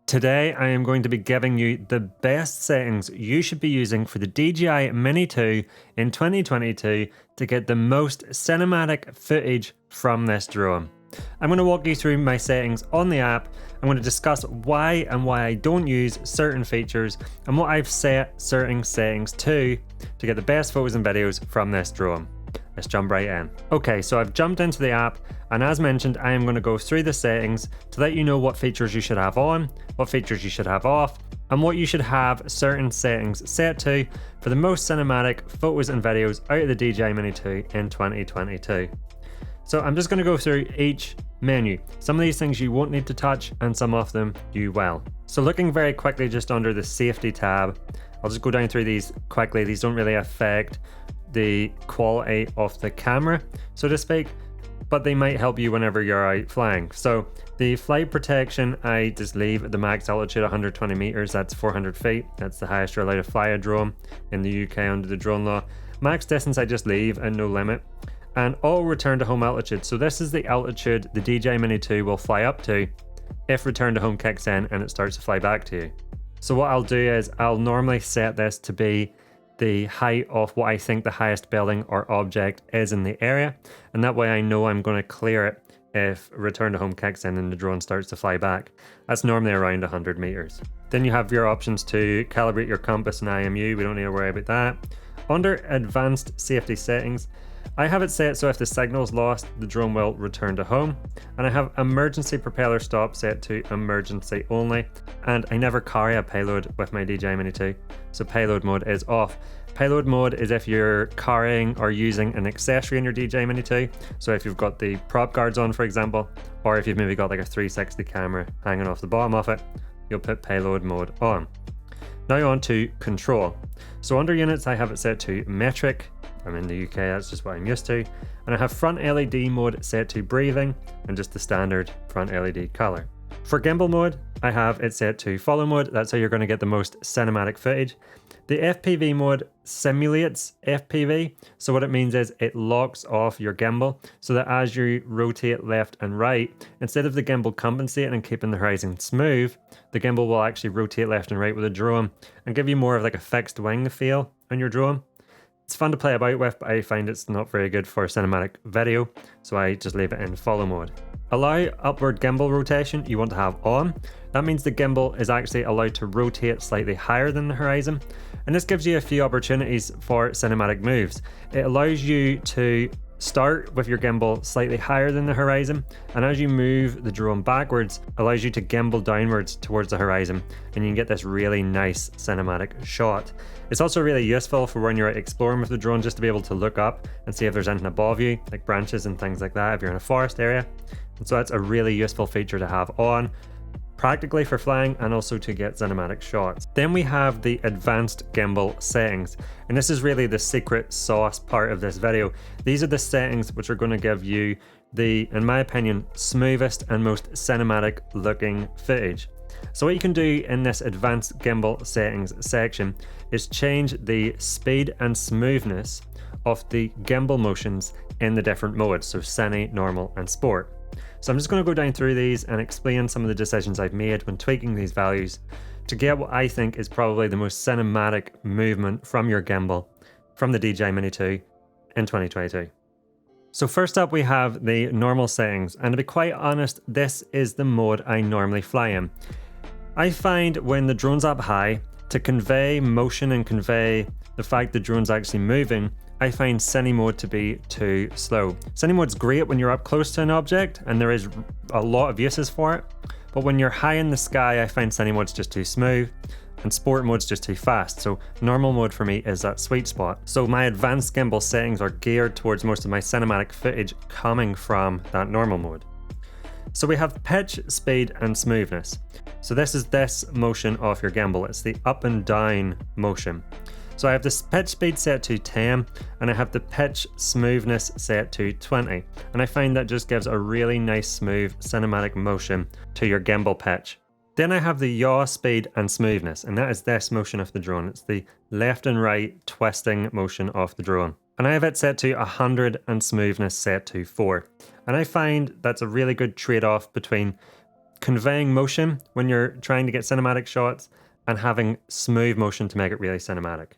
Today I am going to be giving you the best settings you should be using for the DJI Mini 2 in 2022 to get the most cinematic footage from this drone. I'm going to walk you through my settings on the app. I'm going to discuss why I don't use certain features and what I've set certain settings to get the best photos and videos from this drone. Let's jump right in. Okay, so I've jumped into the app, and as mentioned, I am going to go through the settings to let you know what features you should have on, what features you should have off, and what you should have certain settings set to for the most cinematic photos and videos out of the DJI Mini 2 in 2022. So I'm just going to go through each menu. Some of these things you won't need to touch, and some of them you will. So looking very quickly just under the safety tab, I'll just go down through these quickly. These don't really affect the quality of the camera, so to speak, but they might help you whenever you're out flying. So the flight protection, I just leave at the max altitude 120 meters, that's 400 feet. That's the highest you're allowed to fly a drone in the UK under the drone law. Max distance I just leave at no limit. And auto return to home altitude. So this is the altitude the DJI Mini 2 will fly up to if return to home kicks in and it starts to fly back to you. So what I'll do is I'll normally set this to be the height of what I think the highest building or object is in the area, and that way I know I'm going to clear it if return to home kicks in and the drone starts to fly back. That's normally around 100 meters. Then you have your options to calibrate your compass and IMU. We don't need to worry about that. Under advanced safety settings, I have it set so if the signal is lost, the drone will return to home. And I have emergency propeller stop set to emergency only. And I never carry a payload with my DJI Mini 2, so payload mode is off. Payload mode is if you're carrying or using an accessory in your DJI Mini 2. So if you've got the prop guards on, for example, or if you've maybe got like a 360 camera hanging off the bottom of it, you'll put payload mode on. Now on to control. So under units, I have it set to metric. I'm in the UK, that's just what I'm used to. And I have front LED mode set to breathing and just the standard front LED color. For gimbal mode, I have it set to follow mode. That's how you're going to get the most cinematic footage. The FPV mode simulates FPV. So what it means is it locks off your gimbal so that as you rotate left and right, instead of the gimbal compensating and keeping the horizon smooth, the gimbal will actually rotate left and right with the drone and give you more of like a fixed wing feel on your drone. It's fun to play about with, but I find it's not very good for cinematic video, so I just leave it in follow mode. Allow upward gimbal rotation you want to have on. That means the gimbal is actually allowed to rotate slightly higher than the horizon, and this gives you a few opportunities for cinematic moves. It allows you to start with your gimbal slightly higher than the horizon, and as you move the drone backwards, allows you to gimbal downwards towards the horizon, and you can get this really nice cinematic shot. It's also really useful for when you're exploring with the drone, just to be able to look up and see if there's anything above you, like branches and things like that, if you're in a forest area. And so that's a really useful feature to have on, practically for flying and also to get cinematic shots. Then we have the advanced gimbal settings, and this is really the secret sauce part of this video. These are the settings which are going to give you the, in my opinion, smoothest and most cinematic looking footage. So what you can do in this advanced gimbal settings section is change the speed and smoothness of the gimbal motions in the different modes, so cine, normal and sport. So I'm just going to go down through these and explain some of the decisions I've made when tweaking these values to get what I think is probably the most cinematic movement from your gimbal from the DJI Mini 2 in 2022. So first up we have the normal settings, and to be quite honest, this is the mode I normally fly in. I find when the drone's up high, to convey motion and convey the fact the drone's actually moving, I find cine mode to be too slow. Cine mode's great when you're up close to an object, and there is a lot of uses for it, but when you're high in the sky, I find cine mode's just too smooth, and sport mode's just too fast. So normal mode for me is that sweet spot. So my advanced gimbal settings are geared towards most of my cinematic footage coming from that normal mode. So we have pitch, speed and smoothness. So this is this motion of your gimbal. It's the up and down motion. So I have the pitch speed set to 10 and I have the pitch smoothness set to 20. And I find that just gives a really nice smooth cinematic motion to your gimbal pitch. Then I have the yaw speed and smoothness, and that is this motion of the drone. It's the left and right twisting motion of the drone. And I have it set to 100 and smoothness set to 4. And I find that's a really good trade-off between conveying motion when you're trying to get cinematic shots, and having smooth motion to make it really cinematic.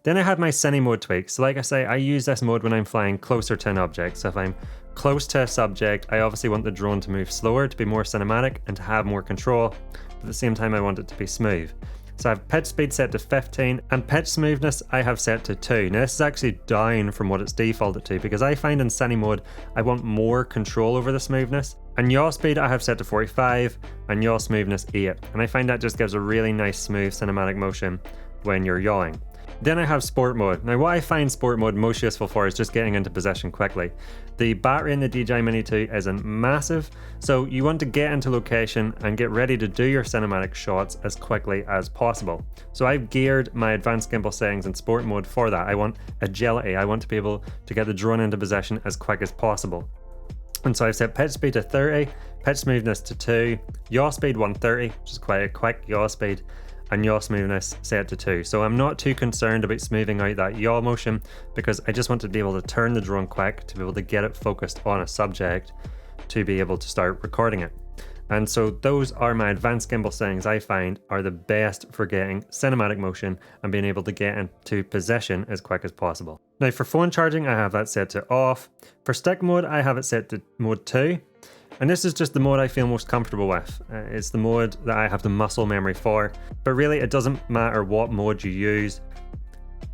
Then I had my cine mode tweak. So like I say, I use this mode when I'm flying closer to an object. So if I'm close to a subject, I obviously want the drone to move slower to be more cinematic and to have more control. But at the same time, I want it to be smooth. So I have pitch speed set to 15 and pitch smoothness I have set to 2. Now this is actually down from what it's defaulted to because I find in cine mode I want more control over the smoothness. And yaw speed I have set to 45 and yaw smoothness 8. And I find that just gives a really nice smooth cinematic motion when you're yawing. Then I have sport mode. Now what I find sport mode most useful for is just getting into position quickly. The battery in the DJI Mini 2 isn't massive, so you want to get into location and get ready to do your cinematic shots as quickly as possible. So I've geared my advanced gimbal settings in sport mode for that. I want agility. I want to be able to get the drone into position as quick as possible. And so I've set pitch speed to 30, pitch smoothness to 2, yaw speed 130, which is quite a quick yaw speed, and yaw smoothness set to 2. So I'm not too concerned about smoothing out that yaw motion because I just want to be able to turn the drone quick to be able to get it focused on a subject to be able to start recording it. And so those are my advanced gimbal settings I find are the best for getting cinematic motion and being able to get into position as quick as possible. Now for phone charging, I have that set to off. For stick mode, I have it set to mode 2. And this is just the mode I feel most comfortable with. It's the mode that I have the muscle memory for, but really it doesn't matter what mode you use.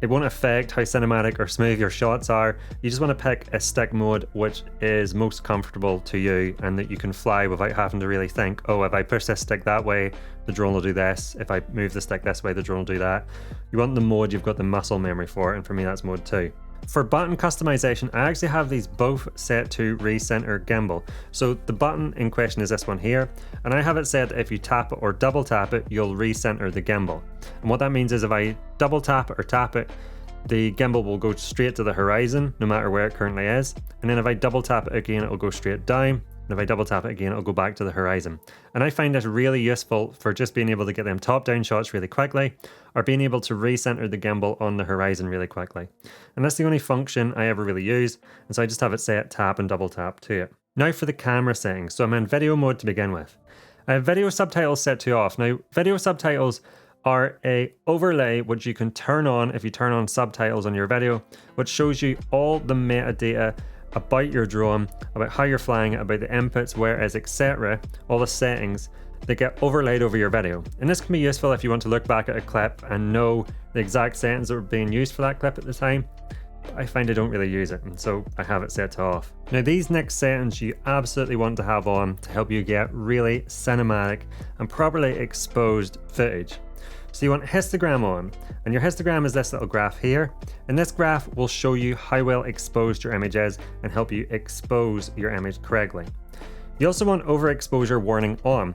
It won't affect how cinematic or smooth your shots are. You just want to pick a stick mode which is most comfortable to you and that you can fly without having to really think, oh, if I push this stick that way, the drone will do this. If I move the stick this way, the drone will do that. You want the mode you've got the muscle memory for, and for me that's mode 2. For button customization, I actually have these both set to recenter gimbal. So the button in question is this one here, and I have it set if you tap it or double tap it, you'll recenter the gimbal. And what that means is if I double tap it or tap it, the gimbal will go straight to the horizon, no matter where it currently is. And then if I double tap it again, it'll go straight down. And if I double tap it again, it'll go back to the horizon. And I find this really useful for just being able to get them top-down shots really quickly, or being able to recenter the gimbal on the horizon really quickly. And that's the only function I ever really use, and so I just have it set tap and double tap to it. Now for the camera settings. So I'm in video mode to begin with. I have video subtitles set to off. Now, video subtitles are a overlay which you can turn on if you turn on subtitles on your video, which shows you all the metadata about your drone, about how you're flying it, about the inputs, where it is, etc. All the settings that get overlaid over your video. And this can be useful if you want to look back at a clip and know the exact settings that were being used for that clip at the time. But I find I don't really use it, and so I have it set to off. Now these next settings you absolutely want to have on to help you get really cinematic and properly exposed footage. So you want histogram on, and your histogram is this little graph here, and this graph will show you how well exposed your image is and help you expose your image correctly. You also want overexposure warning on.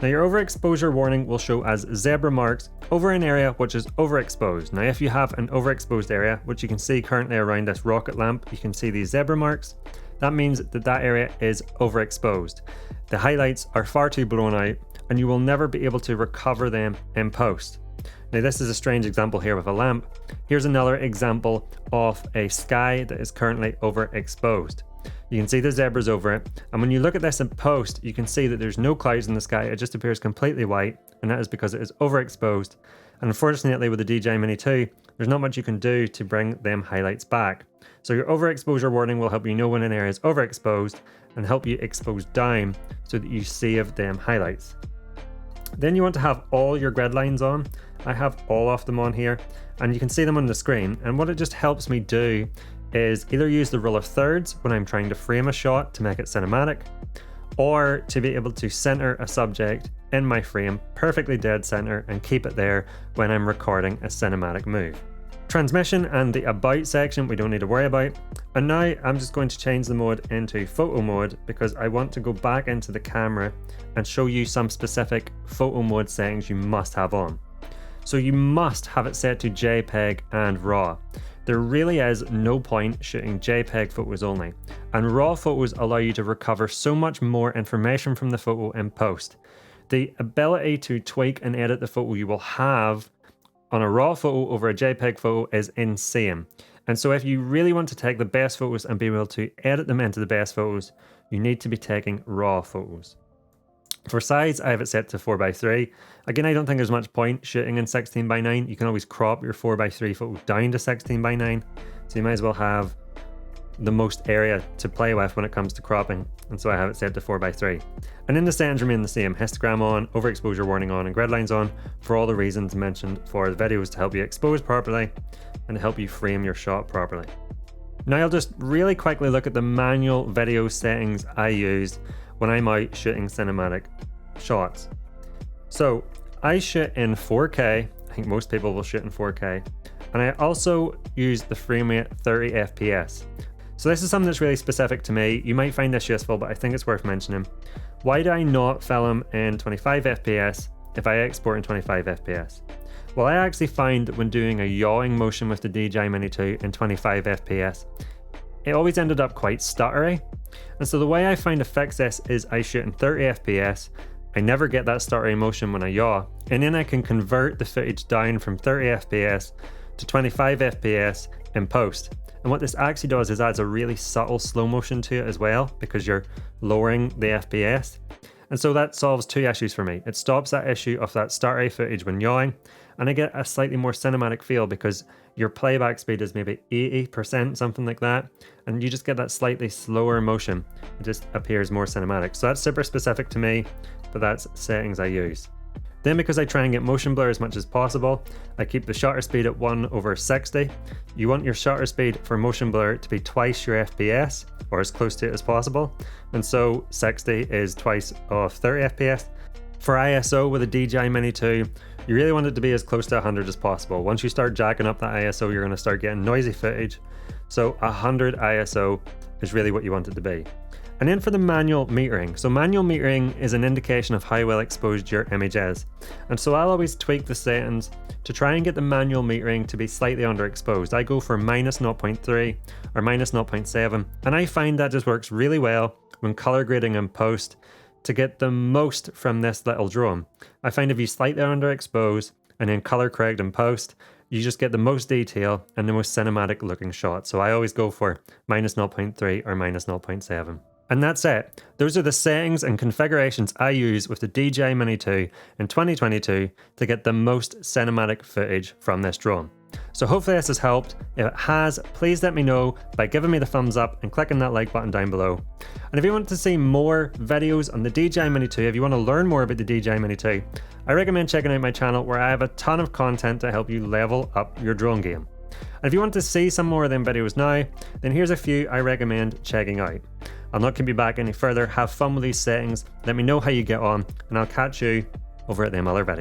Now your overexposure warning will show as zebra marks over an area which is overexposed. Now if you have an overexposed area, which you can see currently around this rocket lamp, you can see these zebra marks. That means that that area is overexposed. The highlights are far too blown out, and you will never be able to recover them in post. Now this is a strange example here with a lamp. Here's another example of a sky that is currently overexposed. You can see the zebras over it, and when you look at this in post, you can see that there's no clouds in the sky, it just appears completely white, and that is because it is overexposed. And unfortunately with the DJI Mini 2, there's not much you can do to bring them highlights back. So your overexposure warning will help you know when an area is overexposed and help you expose down so that you save them highlights. Then you want to have all your grid lines on. I have all of them on here, and you can see them on the screen. And what it just helps me do is either use the rule of thirds when I'm trying to frame a shot to make it cinematic, or to be able to center a subject in my frame perfectly dead center and keep it there when I'm recording a cinematic move. Transmission and the about section we don't need to worry about. And now I'm just going to change the mode into photo mode because I want to go back into the camera and show you some specific photo mode settings you must have on. So you must have it set to JPEG and RAW. There really is no point shooting JPEG photos only, and RAW photos allow you to recover so much more information from the photo in post. The ability to tweak and edit the photo you will have on a RAW photo over a JPEG photo is insane. And so if you really want to take the best photos and be able to edit them into the best photos, you need to be taking RAW photos. For size, I have it set to 4:3. Again, I don't think there's much point shooting in 16:9. You can always crop your 4:3 photo down to 16:9. So you might as well have the most area to play with when it comes to cropping. And so I have it set to 4:3. And then the settings remain the same: histogram on, overexposure warning on, and grid lines on, for all the reasons mentioned for the videos, to help you expose properly and to help you frame your shot properly. Now I'll just really quickly look at the manual video settings I used when I'm out shooting cinematic shots. So I shoot in 4K. I think most people will shoot in 4K. And I also use the frame rate 30 FPS. So this is something that's really specific to me. You might find this useful, but I think it's worth mentioning. Why do I not film in 25 FPS if I export in 25 FPS? Well, I actually find when doing a yawing motion with the DJI Mini 2 in 25 FPS, it always ended up quite stuttery. And so the way I find to fix this is I shoot in 30 FPS, I never get that stuttery motion when I yaw, and then I can convert the footage down from 30 FPS to 25 FPS in post. And what this actually does is adds a really subtle slow motion to it as well, because you're lowering the FPS. And so that solves two issues for me. It stops that issue of that stuttery footage when yawing, and I get a slightly more cinematic feel because your playback speed is maybe 80%, something like that, and you just get that slightly slower motion. It just appears more cinematic. So that's super specific to me, but that's settings I use. Then, because I try and get motion blur as much as possible, I keep the shutter speed at 1/60. You want your shutter speed for motion blur to be twice your FPS, or as close to it as possible. And so 60 is twice of 30 FPS. For ISO with a DJI Mini 2, you really want it to be as close to 100 as possible. Once you start jacking up that ISO, you're going to start getting noisy footage. So 100 ISO is really what you want it to be. And then for the manual metering. So manual metering is an indication of how well exposed your image is. And so I'll always tweak the settings to try and get the manual metering to be slightly underexposed. I go for -0.3 or -0.7. And I find that just works really well when color grading in post to get the most from this little drone. I find if you slightly underexpose and then color correct in post, you just get the most detail and the most cinematic looking shot. So I always go for -0.3 or -0.7. And that's it. Those are the settings and configurations I use with the DJI Mini 2 in 2022 to get the most cinematic footage from this drone. So hopefully this has helped. If it has, please let me know by giving me the thumbs up and clicking that like button down below. And if you want to see more videos on the DJI Mini 2, if you want to learn more about the DJI Mini 2, I recommend checking out my channel where I have a ton of content to help you level up your drone game. And if you want to see some more of them videos now, then here's a few I recommend checking out. I'll not keep you back any further. Have fun with these settings. Let me know how you get on, and I'll catch you over at them other videos.